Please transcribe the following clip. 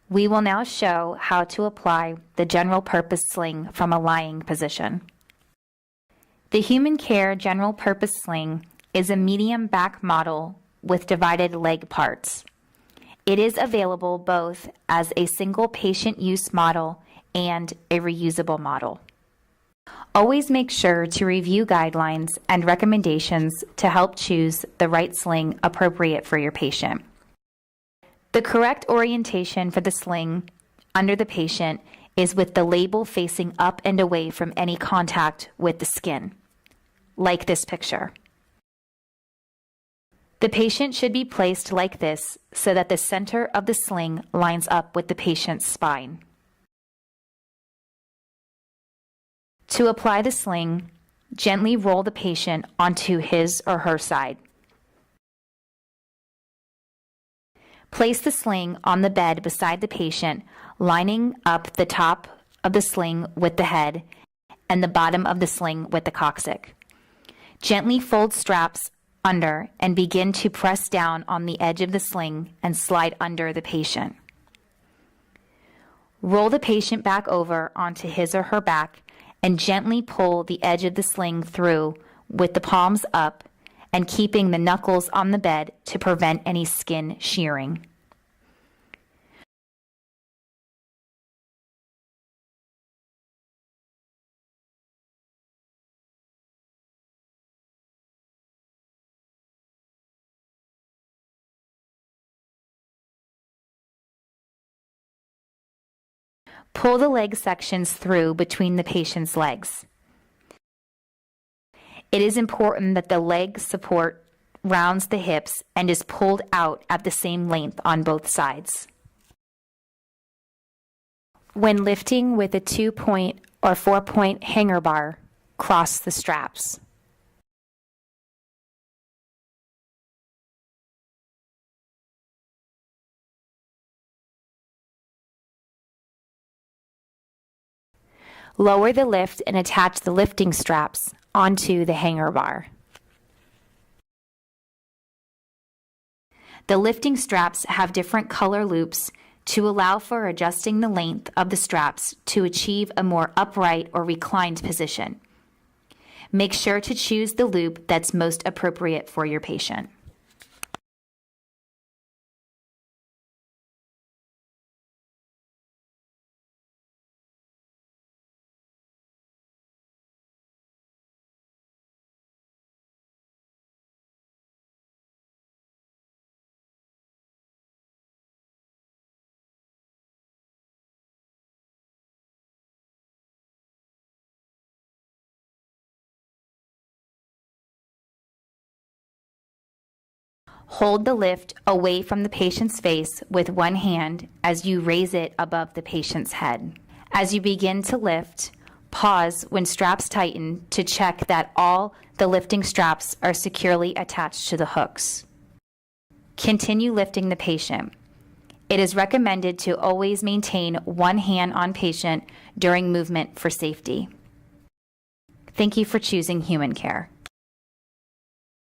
We will now show how to apply the general purpose sling from a lying position. The Human Care General Purpose Sling is a medium back model with divided leg parts. It is available both as a single patient use model and a reusable model. Always make sure to review guidelines and recommendations to help choose the right sling appropriate for your patient. The correct orientation for the sling under the patient is with the label facing up and away from any contact with the skin, like this picture. The patient should be placed like this so that the center of the sling lines up with the patient's spine. To apply the sling, gently roll the patient onto his or her side. Place the sling on the bed beside the patient, lining up the top of the sling with the head and the bottom of the sling with the coccyx. Gently fold straps under and begin to press down on the edge of the sling and slide under the patient. Roll the patient back over onto his or her back and gently pull the edge of the sling through with the palms up and keeping the knuckles on the bed to prevent any skin shearing. Pull the leg sections through between the patient's legs. It is important that the leg support rounds the hips and is pulled out at the same length on both sides. When lifting with a 2-point or 4-point hanger bar, cross the straps. Lower the lift and attach the lifting straps onto the hanger bar. The lifting straps have different color loops to allow for adjusting the length of the straps to achieve a more upright or reclined position. Make sure to choose the loop that's most appropriate for your patient. Hold the lift away from the patient's face with one hand as you raise it above the patient's head. As you begin to lift, pause when straps tighten to check that all the lifting straps are securely attached to the hooks. Continue lifting the patient. It is recommended to always maintain one hand on patient during movement for safety. Thank you for choosing Human Care.